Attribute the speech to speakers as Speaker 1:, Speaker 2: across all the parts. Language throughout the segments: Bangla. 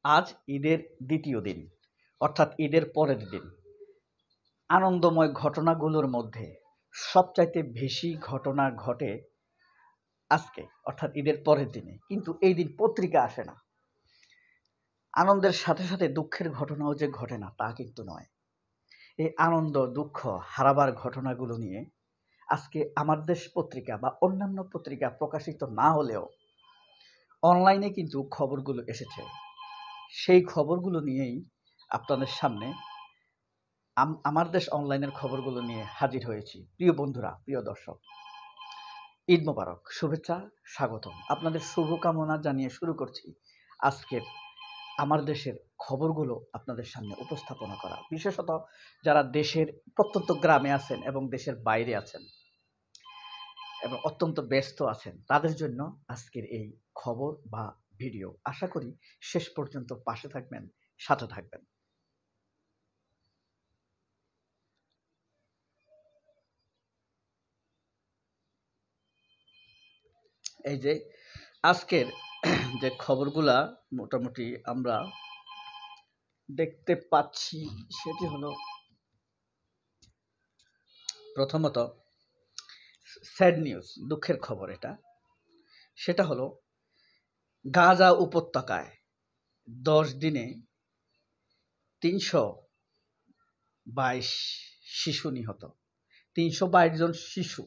Speaker 1: আজ ঈদের দ্বিতীয় দিন, অর্থাৎ ঈদের পরের দিন। আনন্দময় ঘটনাগুলোর মধ্যে সবচাইতে বেশি ঘটনা ঘটে আজকে, অর্থাৎ ঈদের পরের দিনে। কিন্তু এই দিন পত্রিকা আসে না। আনন্দের সাথে সাথে দুঃখের ঘটনাও যে ঘটে না তা কিন্তু নয়। এই আনন্দ দুঃখ হারাবার ঘটনাগুলো নিয়ে আজকে আমার দেশ পত্রিকা বা অন্যান্য পত্রিকা প্রকাশিত না হলেও অনলাইনে কিন্তু খবরগুলো এসেছে। সেই খবরগুলো নিয়েই আপনাদের সামনে আমার দেশ অনলাইনের খবরগুলো নিয়ে হাজির হয়েছি। প্রিয় বন্ধুরা, প্রিয় দর্শক, ঈদ মোবারক, শুভেচ্ছা, স্বাগতম। আপনাদের শুভকামনা জানিয়ে শুরু করছি আজকের আমার দেশের খবরগুলো আপনাদের সামনে উপস্থাপনা করা। বিশেষত যারা দেশের প্রত্যন্ত গ্রামে আছেন এবং দেশের বাইরে আছেন এবং অত্যন্ত ব্যস্ত আছেন, তাদের জন্য আজকের এই খবর বা ভিডিও। আশা করি শেষ পর্যন্ত পাশে থাকবেন, সাথে থাকবেন। এই যে আজকের যে খবরগুলা মোটামুটি আমরা দেখতে পাচ্ছি, সেটি হলো প্রথমত স্যাড নিউজ, দুঃখের খবর এটা। সেটা হলো গাজা উপত্যকায় 10 দিনে 322 শিশু নিহত। 322 জন শিশু,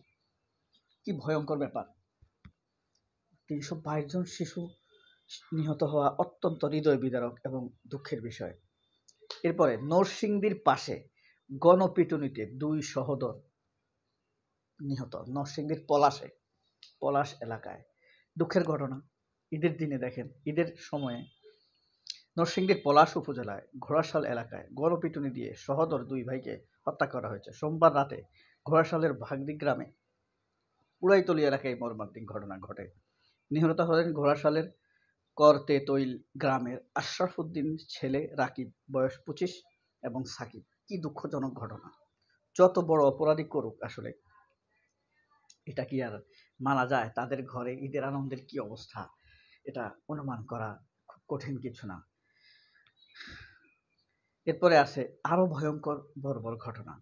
Speaker 1: কি ভয়ঙ্কর ব্যাপার। 322 জন শিশু নিহত হওয়া অত্যন্ত হৃদয় বিদারক এবং দুঃখের বিষয়। এরপরে নরসিংদীর পাশে গণপিটুনিতে 2 সহোদর নিহত। নরসিংদীর পলাশ এলাকায় দুঃখের ঘটনা। ঈদের দিনে দেখেন, ঈদের সময়ে নরসিংদীর পলাশ উপজেলায় ঘোড়াশাল এলাকায় গণপিটুনি দিয়ে সহোদর 2 ভাইকে হত্যা করা হয়েছে। সোমবার রাতে ঘোড়াশালের ভাগদি গ্রামে পুরাইতলী এলাকায় মর্মান্তিক ঘটনা ঘটে। নিহত হলেন ঘোড়াশালের করতেতৈল গ্রামের আশরাফ উদ্দিন ছেলে রাকিব, বয়স 25, এবং সাকিব। কি দুঃখজনক ঘটনা। যত বড় অপরাধী করুক, আসলে এটা কি আর মানা যায়? তাদের ঘরে ঈদের আনন্দের কি অবস্থা, এটা অনুমান করা খুব কঠিন কিছু না। এরপরে আছে আরো ভয়ঙ্কর বর্বর ঘটনা।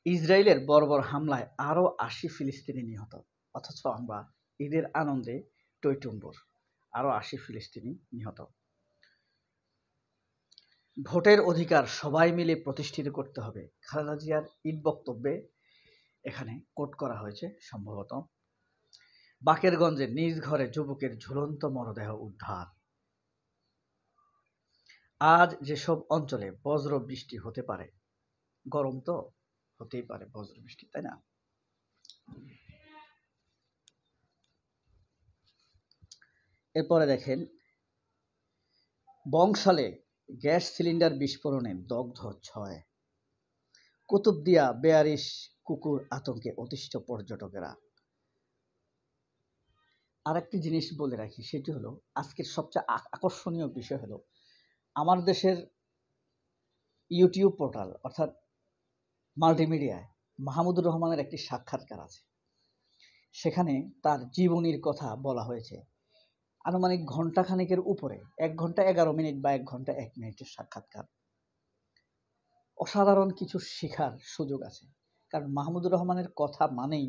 Speaker 1: ইসরায়েলের বর্বর হামলায় আরো 80 ফিলিস্তিনি নিহত। অথচ আমরা ঈদের আনন্দে টইটুম্বুর। আরো 80 ফিলিস্তিনি নিহত। ভোটের অধিকার সবাই মিলে প্রতিষ্ঠিত করতে হবে, খালেদা জিয়ার ঈদ বক্তব্যে এখানে কোট করা হয়েছে সম্ভবত। বাকেরগঞ্জে নিজ ঘরে যুবকের ঝুলন্ত মরদেহ উদ্ধার। আজ যেসব অঞ্চলে বজ্র বৃষ্টি হতে পারে, গরম তো হতেই পারে বজ্র বৃষ্টি, তাই না? এরপরে দেখেন, বংশালে গ্যাস সিলিন্ডার বিস্ফোরণে দগ্ধ 6। কুতুবদিয়া বেয়ারিশ কুকুর আতঙ্কে অতিষ্ঠ পর্যটকেরা। আরেকটি জিনিস বলে রাখি, সেটি হলো আজকের সবচেয়ে আকর্ষণীয় বিষয় হলো আমার দেশের ইউটিউব পোর্টাল অর্থাৎ মাল্টিমিডিয়ায় মাহমুদুর রহমানের একটি সাক্ষাৎকার আছে। সেখানে তার জীবনীর কথা বলা হয়েছে। আনুমানিক ঘণ্টাখানেকের উপরে, 1 ঘন্টা 11 মিনিট বা 1 ঘন্টা 1 মিনিটের সাক্ষাৎকার। অসাধারণ কিছু শেখার সুযোগ আছে। কারণ মাহমুদুর রহমানের কথা মানেই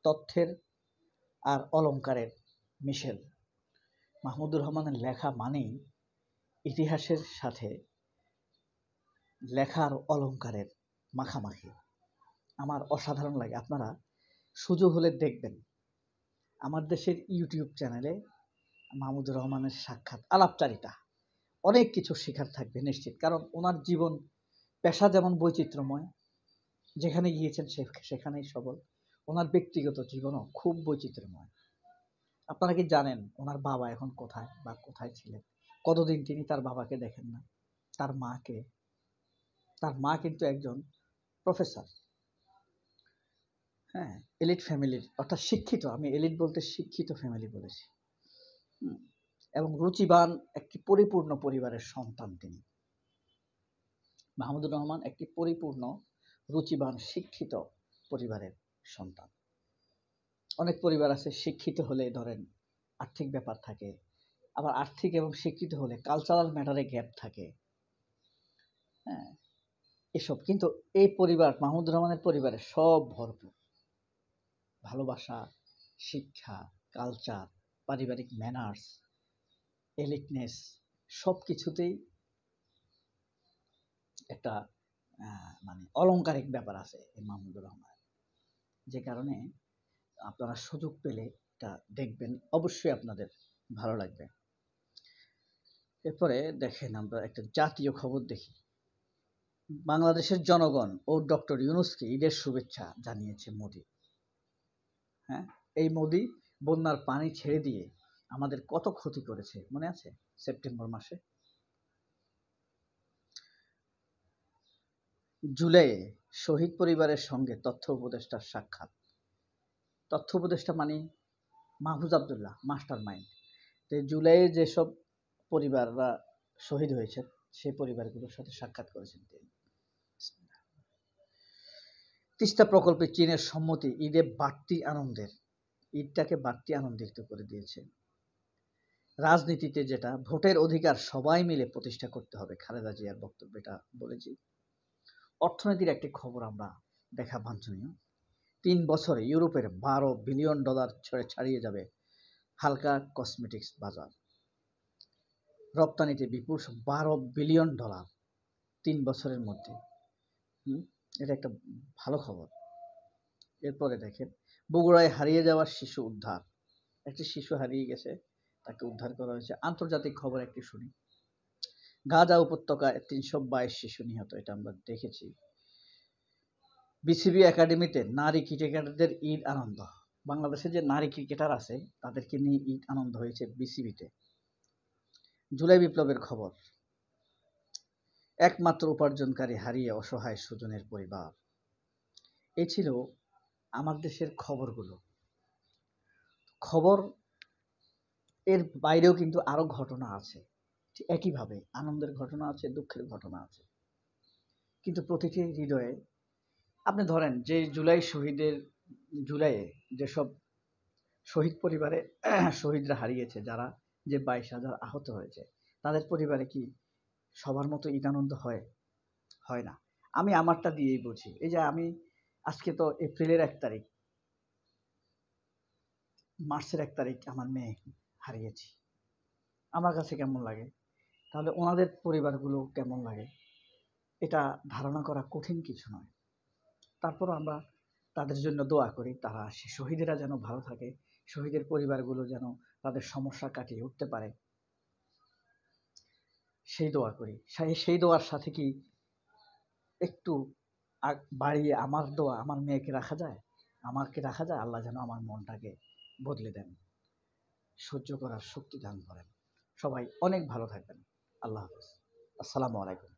Speaker 1: তথ্যের আর অলংকারের মিশেল। মাহমুদুর রহমানের লেখা মানেই ইতিহাসের সাথে লেখার অলংকারের মাখামাখি। আমার অসাধারণ লাগে। আপনারা সুযোগ হলে দেখবেন। আমার দেশের ইউটিউব চ্যানেলে মাহমুদুর রহমানের সাক্ষাৎ, আলাপচারিতা, অনেক কিছু শেখার থাকবে নিশ্চিত। কারণ ওনার জীবন পেশা যেমন বৈচিত্র্যময়, যেখানে গিয়েছেন সেখানেই সবল। ওনার ব্যক্তিগত জীবনও খুব বৈচিত্র্যময়। আপনারা কি জানেন ওনার বাবা এখন কোথায় বা কোথায় ছিলেন? কতদিন তিনি তার বাবাকে দেখেন না? তার মাকে, তার মা কিন্তু একজন প্রফেসর। হ্যাঁ, এলিট ফ্যামিলির, অর্থাৎ শিক্ষিত। আমি এলিট বলতে শিক্ষিত ফ্যামিলি বলেছি। এবং রুচিবান একটি পরিপূর্ণ পরিবারের সন্তান তিনি। মাহমুদুর রহমান একটি পরিপূর্ণ রুচিবান শিক্ষিত পরিবারের সন্তান। অনেক পরিবার আছে শিক্ষিত হলে ধরেন আর্থিক ব্যাপার থাকে, আবার আর্থিক এবং শিক্ষিত হলে কালচারাল ম্যাটারে গ্যাপ থাকে। হ্যাঁ, এসব কিন্তু এই পরিবার, মাহমুদুর রহমানের পরিবারে সব ভরপুর। ভালোবাসা, শিক্ষা, কালচার, পারিবারিক ম্যানার্স, এলিটনেস সব কিছুতেই একটা মানে অলংকারিক ব্যাপার আছে এই মাহমুদুর রহমান। যে কারণে আপনারা সুযোগ পেলে এটা দেখবেন, অবশ্যই আপনাদের ভালো লাগবে। এরপরে দেখেন আমরা একটা জাতীয় খবর দেখি। বাংলাদেশের জনগণ ও ডক্টর ইউনূসকে ঈদের শুভেচ্ছা জানিয়েছে মোদি। হ্যাঁ, এই মোদি বন্যার পানি ছেড়ে দিয়ে আমাদের কত ক্ষতি করেছে মনে আছে সেপ্টেম্বর মাসে। জুলাইয়ে শহীদ পরিবারের সঙ্গে তথ্য উপদেষ্টার সাক্ষাৎ। তথ্য উপদেষ্টা মানে মাহফুজ আবদুল্লাহ, মাস্টার মাইন্ড। তো জুলাইয়ে যেসব পরিবাররা শহীদ হয়েছে সেই পরিবারগুলোর সাথে সাক্ষাৎ করেছেন তিনি। তিস্তা প্রকল্পে চীনের সম্মতি ঈদে বাড়তি আনন্দের, ঈদটাকে বাড়তি আনন্দিত করে দিয়েছে। রাজনীতিতে যেটা ভোটের অধিকার সবাই মিলে প্রতিষ্ঠা করতে হবে, খালেদা জিয়ার বক্তব্য, এটা বলেছি। অর্থনীতির একটি খবর আমরা দেখা বাঞ্ছনীয়। ৩ বছরে ইউরোপের $12 বিলিয়ন ছাড়িয়ে যাবে হালকা কসমেটিক্স বাজার। রপ্তানিতে বিপুল $12 বিলিয়ন ৩ বছরের মধ্যে। এটা একটা ভালো খবর। এরপরে দেখেন বগুড়ায় হারিয়ে যাওয়া শিশু উদ্ধার। একটি শিশু হারিয়ে গেছে, তাকে উদ্ধার করা হয়েছে। আন্তর্জাতিক খবর একটি শুনি। গাজা উপত্যকায় ৩২২ শিশু নিহত, এটা আমরা দেখেছি। বিসিবি একাডেমিতে নারী ক্রিকেটারদের ঈদ আনন্দ। বাংলাদেশে যে নারী ক্রিকেটার আছে তাদেরকে নিয়ে ঈদ আনন্দ হয়েছে বিসিবিতে। জুলাই বিপ্লবের খবর। একমাত্র উপার্জনকারী হারিয়ে অসহায় সুজনের পরিবার। এই ছিল আমার দেশের খবরগুলো। খবর এর বাইরেও কিন্তু আরো ঘটনা আছে, একইভাবে আনন্দের ঘটনা আছে, দুঃখের ঘটনা আছে। কিন্তু প্রতিটি হৃদয়ে আপনি ধরেন যে জুলাইয়ে যেসব শহীদ পরিবারে শহীদরা হারিয়েছে, যারা যে 22,000 আহত হয়েছে, তাদের পরিবারে কি সবার মতো ঈদ আনন্দ হয়? হয় না। আমি আমারটা দিয়েই বুঝি। এই যে আমি আজকে তো এপ্রিলের 1 তারিখ, মার্চের 1 তারিখ আমার মেয়ে হারিয়েছি। আমার কাছে কেমন লাগে, তাহলে ওনাদের পরিবারগুলো কেমন লাগে, এটা ধারণা করা কঠিন কিছু নয়। তারপরও আমরা তাদের জন্য দোয়া করি, তারা শহীদেরা যেন ভালো থাকে, শহীদের পরিবারগুলো যেন তাদের সমস্যা কাটিয়ে উঠতে পারে, সেই দোয়া করি। সেই দোয়ার সাথে কি একটু বাড়িয়ে আমার দোয়া আমার মেয়েকে রাখা যায়, আমাকে রাখা যায়? আল্লাহ যেন আমার মনটাকে বদলে দেন, সহ্য করার শক্তি দান করেন। সবাই অনেক ভালো থাকবেন। আল্লাহ হাফেজ। আসসালামু আলাইকুম।